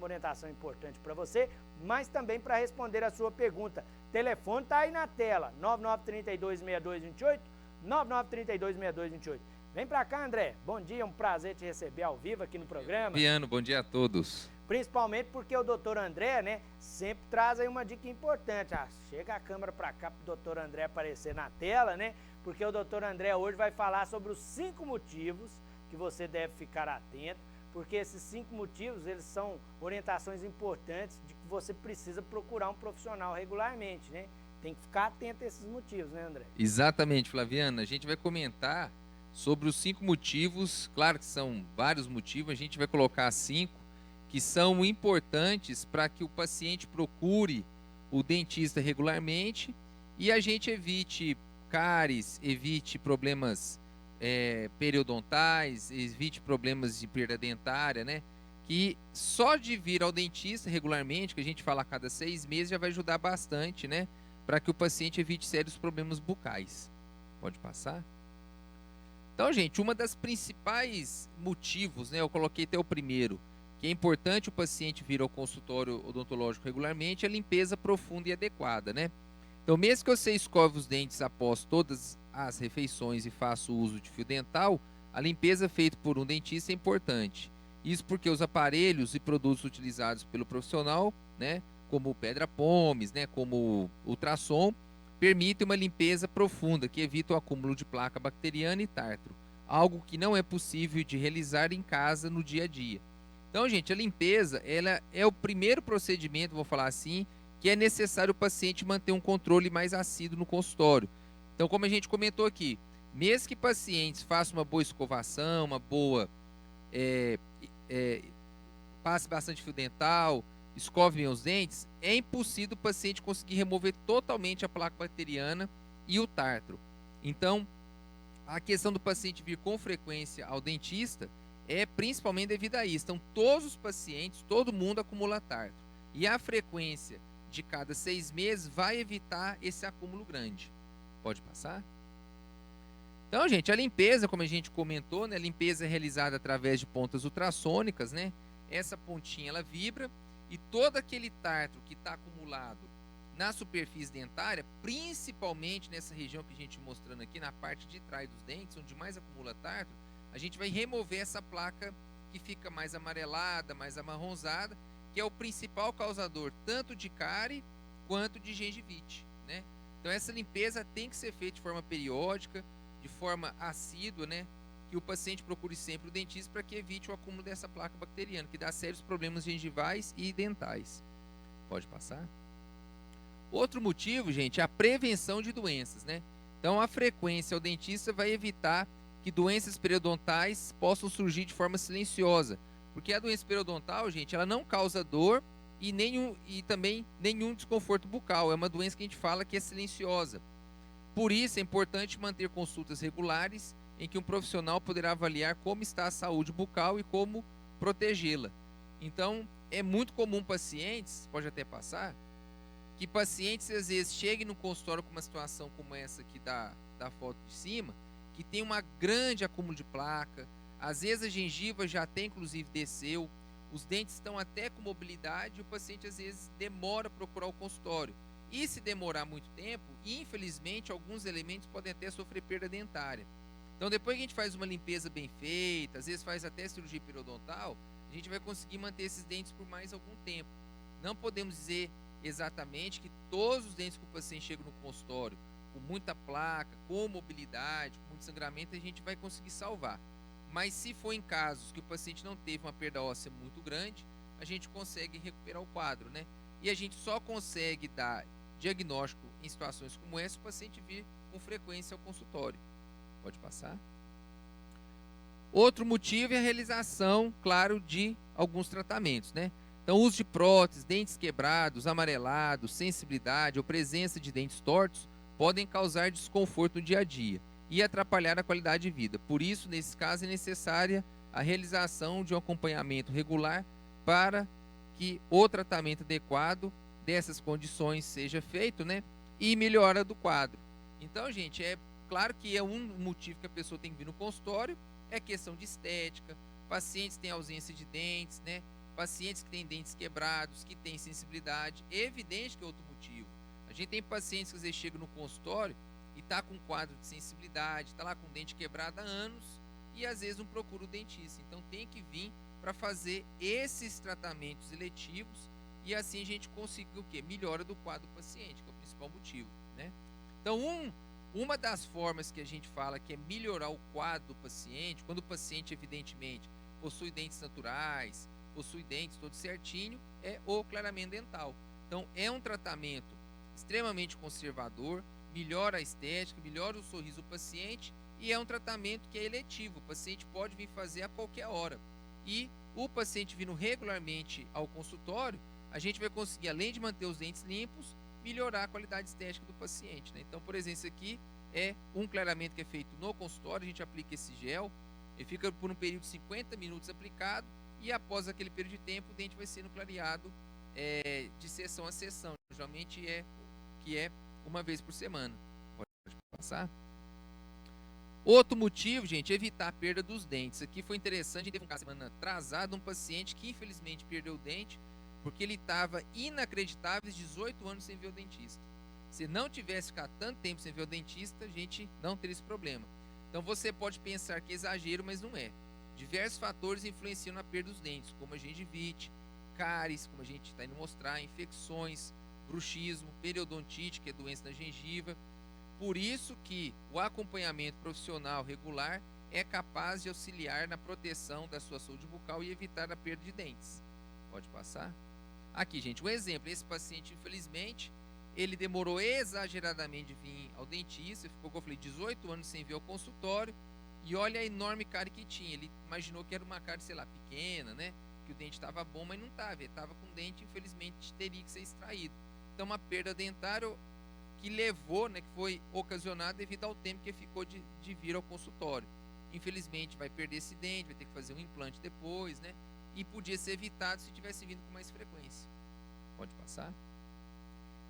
orientação importante para você, mas também para responder a sua pergunta. O telefone está aí na tela, 99326228, 99326228. Vem para cá, André. Bom dia, é um prazer te receber ao vivo aqui no programa. Viano, bom dia a todos. Principalmente porque o doutor André, né, sempre traz aí uma dica importante. Chega a câmera para cá para o doutor André aparecer na tela, né? Porque o doutor André hoje vai falar sobre os 5 motivos que você deve ficar atento, porque esses 5 motivos, eles são orientações importantes de que você precisa procurar um profissional regularmente, né? Tem que ficar atento a esses motivos, né, André? Exatamente, Flaviana. A gente vai comentar sobre os 5 motivos, claro que são vários motivos, a gente vai colocar 5 que são importantes para que o paciente procure o dentista regularmente e a gente evite cáries, evite problemas periodontais, evite problemas de perda dentária, né? Que só de vir ao dentista regularmente, que a gente fala a cada 6 meses, já vai ajudar bastante, né? Para que o paciente evite sérios problemas bucais. Pode passar? Então, gente, uma das principais motivos, né? Eu coloquei até o primeiro, que é importante o paciente vir ao consultório odontológico regularmente, é a limpeza profunda e adequada, né? Então, mesmo que você escove os dentes após todas as refeições e faça o uso de fio dental, a limpeza feita por um dentista é importante. Isso porque os aparelhos e produtos utilizados pelo profissional, né, como pedra-pomes, né, como ultrassom, permitem uma limpeza profunda que evita o acúmulo de placa bacteriana e tártaro, algo que não é possível de realizar em casa no dia a dia. Então, gente, a limpeza ela é o primeiro procedimento, vou falar assim, que é necessário o paciente manter um controle mais assíduo no consultório. Então, como a gente comentou aqui, mesmo que pacientes façam uma boa escovação, uma boa passe bastante fio dental, escove bem os dentes, é impossível o paciente conseguir remover totalmente a placa bacteriana e o tártaro. Então, a questão do paciente vir com frequência ao dentista é principalmente devido a isso. Então, todos os pacientes, todo mundo acumula tártaro. E a frequência de cada 6 meses vai evitar esse acúmulo grande. Pode passar? Então, gente, a limpeza, como a gente comentou, né, a limpeza é realizada através de pontas ultrassônicas, né? Essa pontinha, ela vibra e todo aquele tártaro que está acumulado na superfície dentária, principalmente nessa região que a gente mostrando aqui, na parte de trás dos dentes, onde mais acumula tártaro, a gente vai remover essa placa que fica mais amarelada, mais amarronzada, que é o principal causador tanto de cárie quanto de gengivite, né? Então essa limpeza tem que ser feita de forma periódica, de forma assídua, né? Que o paciente procure sempre o dentista para que evite o acúmulo dessa placa bacteriana, que dá sérios problemas gengivais e dentais. Pode passar? Outro motivo, gente, é a prevenção de doenças, né? Então a frequência ao dentista vai evitar que doenças periodontais possam surgir de forma silenciosa, porque a doença periodontal, gente, ela não causa dor e também nenhum desconforto bucal. É uma doença que a gente fala que é silenciosa. Por isso é importante manter consultas regulares em que um profissional poderá avaliar como está a saúde bucal e como protegê-la. Então, é muito comum pacientes, pode até passar, que pacientes às vezes cheguem no consultório com uma situação como essa aqui da foto de cima, que tem uma grande acúmulo de placa, às vezes a gengiva já até inclusive desceu, os dentes estão até com mobilidade e o paciente às vezes demora a procurar o consultório. E se demorar muito tempo, infelizmente alguns elementos podem até sofrer perda dentária. Então depois que a gente faz uma limpeza bem feita, às vezes faz até cirurgia periodontal, a gente vai conseguir manter esses dentes por mais algum tempo. Não podemos dizer exatamente que todos os dentes que o paciente chega no consultório com muita placa, com mobilidade, com muito sangramento, a gente vai conseguir salvar. Mas se for em casos que o paciente não teve uma perda óssea muito grande, a gente consegue recuperar o quadro, né? E a gente só consegue dar diagnóstico em situações como essa se o paciente vir com frequência ao consultório. Pode passar? Outro motivo é a realização, claro, de alguns tratamentos, né? Então, uso de próteses, dentes quebrados, amarelados, sensibilidade ou presença de dentes tortos podem causar desconforto no dia a dia e atrapalhar a qualidade de vida. Por isso, nesse caso, é necessária a realização de um acompanhamento regular para que o tratamento adequado dessas condições seja feito, né? E melhora do quadro. Então, gente, é claro que é um motivo que a pessoa tem que vir no consultório, é questão de estética, pacientes têm ausência de dentes, né? pacientes que têm dentes quebrados, que têm sensibilidade, é evidente que é outro motivo. A gente tem pacientes que às vezes chegam no consultório e tá com quadro de sensibilidade, tá lá com o dente quebrado há anos e às vezes não procura o dentista. Então tem que vir para fazer esses tratamentos eletivos e assim a gente consegue o quê? Melhora do quadro do paciente, que é o principal motivo, né? Então uma das formas que a gente fala que é melhorar o quadro do paciente, quando o paciente evidentemente possui dentes naturais, possui dentes todo certinho, é o clareamento dental. Então é um tratamento extremamente conservador, melhora a estética, melhora o sorriso do paciente e é um tratamento que é eletivo. O paciente pode vir fazer a qualquer hora. E o paciente vindo regularmente ao consultório, a gente vai conseguir, além de manter os dentes limpos, melhorar a qualidade estética do paciente, né? Então, por exemplo, esse aqui é um clareamento que é feito no consultório, a gente aplica esse gel, ele fica por um período de 50 minutos aplicado e após aquele período de tempo o dente vai sendo clareado de sessão a sessão, geralmente é uma vez por semana. Pode passar? Outro motivo, gente, é evitar a perda dos dentes. Aqui foi interessante, a gente teve um caso semana atrasada, um paciente que infelizmente perdeu o dente porque ele estava inacreditáveis 18 anos sem ver o dentista. Se não tivesse ficado tanto tempo sem ver o dentista, a gente não teria esse problema. Então você pode pensar que é exagero, mas não é. Diversos fatores influenciam na perda dos dentes, como a gengivite, cáries, como a gente está indo mostrar, infecções, bruxismo, periodontite, que é doença da gengiva. Por isso que o acompanhamento profissional regular é capaz de auxiliar na proteção da sua saúde bucal e evitar a perda de dentes. Pode passar? Aqui, gente, um exemplo. Esse paciente, infelizmente, ele demorou exageradamente de vir ao dentista, ficou, como eu falei, 18 anos sem vir ao consultório, e olha a enorme cárie que tinha. Ele imaginou que era uma cárie, sei lá, pequena, né? Que o dente estava bom, mas não estava. Ele estava com o dente, infelizmente, teria que ser extraído. Então, uma perda dentária que levou, né, que foi ocasionada devido ao tempo que ficou de vir ao consultório. Infelizmente, vai perder esse dente, vai ter que fazer um implante depois, né? E podia ser evitado se tivesse vindo com mais frequência. Pode passar?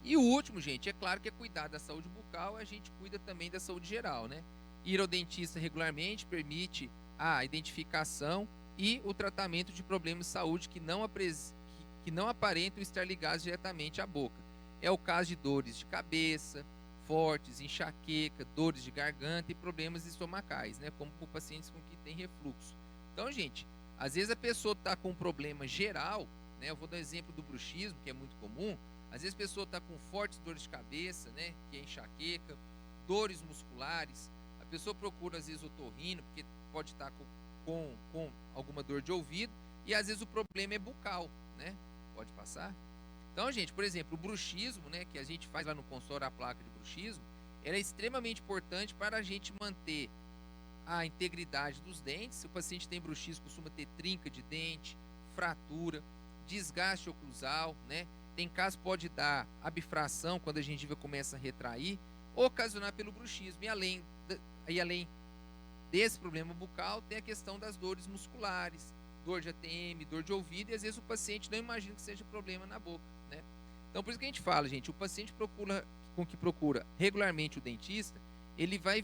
E o último, gente, é claro que é cuidar da saúde bucal, a gente cuida também da saúde geral, né? Ir ao dentista regularmente permite a identificação e o tratamento de problemas de saúde que não aparentam estar ligados diretamente à boca. É o caso de dores de cabeça, fortes, enxaqueca, dores de garganta e problemas estomacais, né? Como por pacientes com que tem refluxo. Então, gente, às vezes a pessoa está com um problema geral, né? Eu vou dar um exemplo do bruxismo, que é muito comum. Às vezes a pessoa está com fortes dores de cabeça, né? Que é enxaqueca, dores musculares. A pessoa procura, às vezes, otorrino, porque pode estar com alguma dor de ouvido. E, às vezes, o problema é bucal, né? Pode passar? Então, gente, por exemplo, o bruxismo, né? Que a gente faz lá no consultório, a placa de bruxismo, ela é extremamente importante para a gente manter a integridade dos dentes. Se o paciente tem bruxismo, costuma ter trinca de dente, fratura, desgaste oclusal, né? Tem caso pode dar abfração quando a gengiva começa a retrair, ocasionar pelo bruxismo. E além desse problema bucal, tem a questão das dores musculares, dor de ATM, dor de ouvido, e às vezes o paciente não imagina que seja problema na boca, né? Então, por isso que a gente fala, gente, o paciente procura regularmente o dentista, ele vai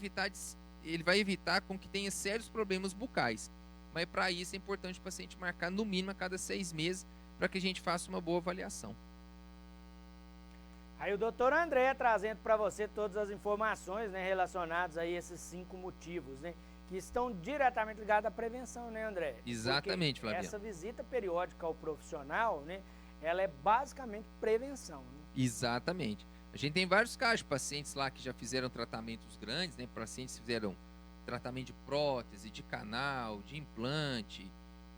evitar com que tenha sérios problemas bucais. Mas para isso é importante o paciente marcar no mínimo a cada 6 meses para que a gente faça uma boa avaliação. Aí o doutor André trazendo para você todas as informações, né, relacionadas a esses 5 motivos, né, que estão diretamente ligados à prevenção, né, André? Exatamente, Flaviano. Essa visita periódica ao profissional, né, ela é basicamente prevenção, né? Exatamente. A gente tem vários casos de pacientes lá que já fizeram tratamentos grandes, né? Pacientes que fizeram tratamento de prótese, de canal, de implante,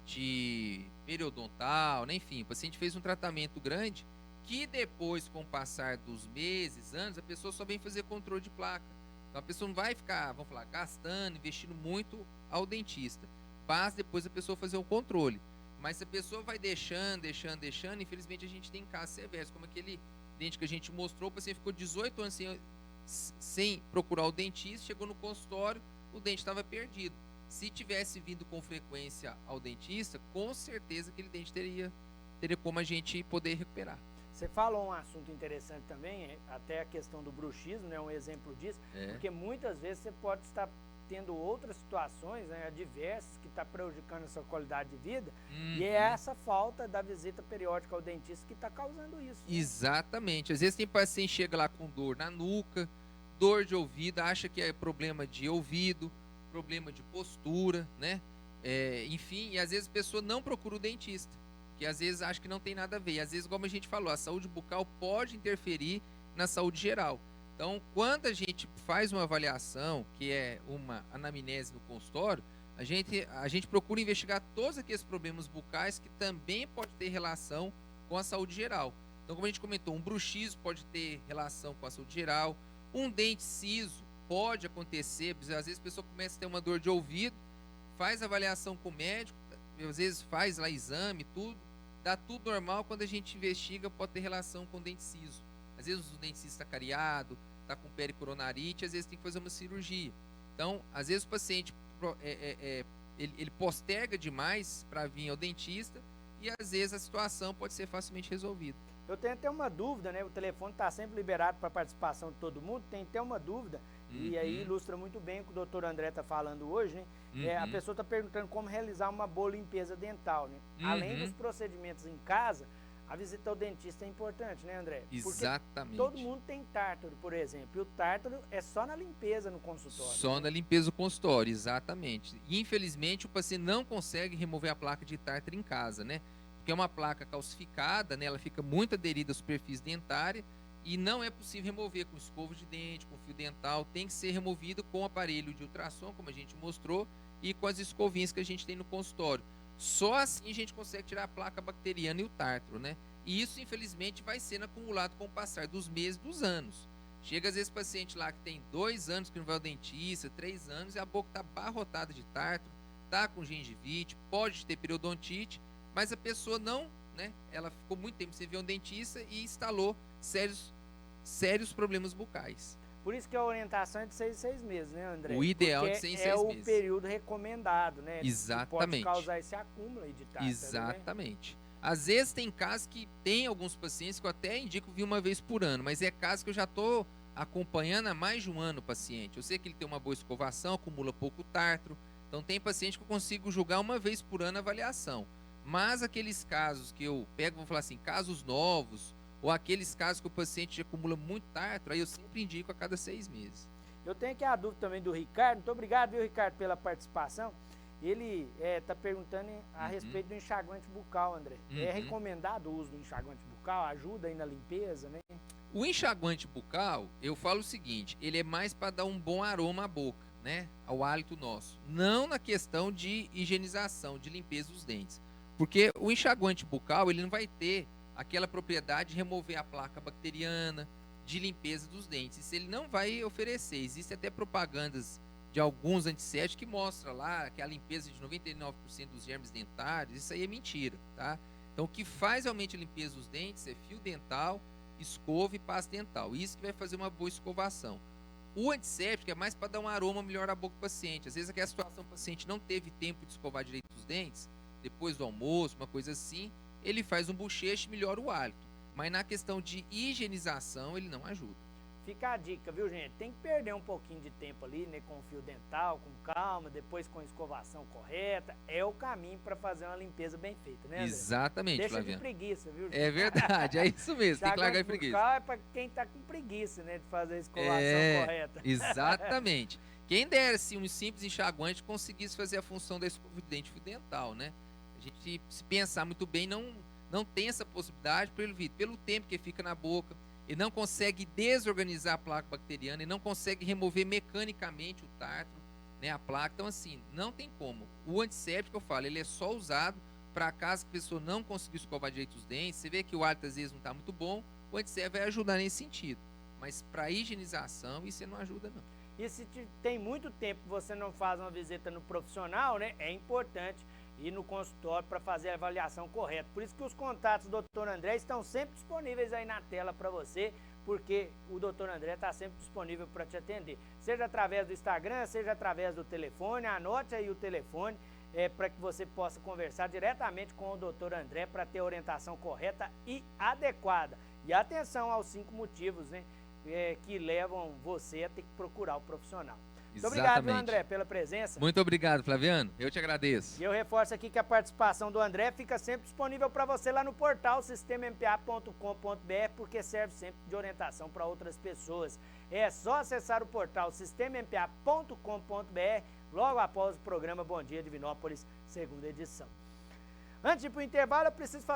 de periodontal, né? Enfim, o paciente fez um tratamento grande que depois, com o passar dos meses, anos, a pessoa só vem fazer controle de placa. Então a pessoa não vai ficar, vamos falar, gastando, investindo muito ao dentista. Basta depois a pessoa fazer o controle. Mas se a pessoa vai deixando, infelizmente a gente tem casos severos, como aquele dente que a gente mostrou, o paciente ficou 18 anos sem procurar o dentista, chegou no consultório, o dente estava perdido. Se tivesse vindo com frequência ao dentista, com certeza aquele dente teria como a gente poder recuperar. Você falou um assunto interessante também, até a questão do bruxismo, né, um exemplo disso, porque muitas vezes você pode estar tendo outras situações, né, adversas, que está prejudicando a sua qualidade de vida, Uhum. e é essa falta da visita periódica ao dentista que está causando isso. Né? Exatamente. Às vezes tem paciente que chega lá com dor na nuca, dor de ouvido, acha que é problema de ouvido, problema de postura, né? Enfim, e às vezes a pessoa não procura o dentista, que às vezes acha que não tem nada a ver. E às vezes, como a gente falou, a saúde bucal pode interferir na saúde geral. Então, quando a gente faz uma avaliação, que é uma anamnese no consultório, a gente procura investigar todos aqueles problemas bucais que também pode ter relação com a saúde geral. Então, como a gente comentou, um bruxismo pode ter relação com a saúde geral, um dente ciso pode acontecer, às vezes a pessoa começa a ter uma dor de ouvido, faz avaliação com o médico, às vezes faz lá exame, tudo, dá tudo normal, quando a gente investiga pode ter relação com o dente ciso. Às vezes o dente ciso está cariado, está com pericoronarite, às vezes tem que fazer uma cirurgia. Então, às vezes o paciente ele posterga demais para vir ao dentista e às vezes a situação pode ser facilmente resolvida. Eu tenho até uma dúvida, né? O telefone está sempre liberado para participação de todo mundo. Tem até uma dúvida, e aí ilustra muito bem o que o doutor André está falando hoje, né? A pessoa está perguntando como realizar uma boa limpeza dental, né? Além dos procedimentos em casa, a visita ao dentista é importante, né, André? Exatamente. Porque todo mundo tem tártaro, por exemplo, e o tártaro é só na limpeza no consultório. Só na limpeza do consultório, exatamente. E, infelizmente, o paciente não consegue remover a placa de tártaro em casa, né? Porque é uma placa calcificada, né? Ela fica muito aderida à superfície dentária e não é possível remover com escova de dente, com fio dental. Tem que ser removido com o aparelho de ultrassom, como a gente mostrou, e com as escovinhas que a gente tem no consultório. Só assim a gente consegue tirar a placa bacteriana e o tártaro, né? E isso, infelizmente, vai sendo acumulado com o passar dos meses, dos anos. Chega, às vezes, paciente lá que tem 2 anos que não vai ao dentista, 3 anos, e a boca está abarrotada de tártaro, está com gengivite, pode ter periodontite, mas a pessoa não, né? Ela ficou muito tempo sem ver um dentista e instalou sérios problemas bucais. Por isso que a orientação é de 6 em 6 meses, né, André? O ideal é de 6 em 6 meses. É o período recomendado, né? Exatamente. Que pode causar esse acúmulo aí de tártaro. Exatamente. Né? Às vezes tem casos que tem alguns pacientes que eu até indico vir uma vez por ano, mas é caso que eu já estou acompanhando há mais de um ano o paciente. Eu sei que ele tem uma boa escovação, acumula pouco tártaro. Então tem paciente que eu consigo julgar uma vez por ano a avaliação. Mas aqueles casos que eu pego, vou falar assim, casos novos, ou aqueles casos que o paciente acumula muito tártaro, aí eu sempre indico a cada 6 meses. Eu tenho aqui a dúvida também do Ricardo. Muito obrigado, viu, Ricardo, pela participação. Ele está perguntando a respeito do enxaguante bucal, André. É recomendado o uso do enxaguante bucal? Ajuda aí na limpeza, né? O enxaguante bucal, eu falo o seguinte, ele é mais para dar um bom aroma à boca, né? Ao hálito nosso. Não na questão de higienização, de limpeza dos dentes. Porque o enxaguante bucal, ele não vai ter aquela propriedade de remover a placa bacteriana, de limpeza dos dentes. Isso ele não vai oferecer. Existem até propagandas de alguns antissépticos que mostram lá que a limpeza de 99% dos germes dentários, isso aí é mentira, tá? Então, o que faz realmente a limpeza dos dentes é fio dental, escova e pasta dental. Isso que vai fazer uma boa escovação. O antisséptico é mais para dar um aroma melhor à boca do paciente. Às vezes, aquela situação, o paciente não teve tempo de escovar direito os dentes, depois do almoço, uma coisa assim, ele faz um bochecho e melhora o hálito. Mas na questão de higienização, ele não ajuda. Fica a dica, viu, gente? Tem que perder um pouquinho de tempo ali, né? Com o fio dental, com calma, depois com a escovação correta. É o caminho para fazer uma limpeza bem feita, né, André? Exatamente, Deixa Flaviano. de preguiça, viu, gente? É verdade, é isso mesmo, tem que largar de preguiça. É para quem tá com preguiça, né? De fazer a escovação correta. Exatamente. Quem dera, se um simples enxaguante conseguisse fazer a função da escova de dente fio dental, né? A gente, se pensar muito bem, não tem essa possibilidade pelo tempo que fica na boca. Ele não consegue desorganizar a placa bacteriana, ele não consegue remover mecanicamente o tártaro, né, a placa. Então, assim, não tem como. O antisséptico, eu falo, ele é só usado para caso que a pessoa não conseguiu escovar direito os dentes. Você vê que o hálito às vezes não está muito bom, o antisséptico vai ajudar nesse sentido. Mas para higienização, isso não ajuda, não. E se tem muito tempo que você não faz uma visita no profissional, né, é importante ir no consultório para fazer a avaliação correta. Por isso que os contatos do Dr. André estão sempre disponíveis aí na tela para você, porque o Dr. André está sempre disponível para te atender. Seja através do Instagram, seja através do telefone, anote aí o telefone para que você possa conversar diretamente com o Dr. André para ter a orientação correta e adequada. E atenção aos 5 motivos, né, que levam você a ter que procurar o profissional. Muito obrigado, viu, André, pela presença. Muito obrigado, Flaviano. Eu te agradeço. E eu reforço aqui que a participação do André fica sempre disponível para você lá no portal sistemampa.com.br, porque serve sempre de orientação para outras pessoas. É só acessar o portal sistemampa.com.br logo após o programa Bom Dia Divinópolis, segunda edição. Antes de ir para o intervalo, eu preciso fazer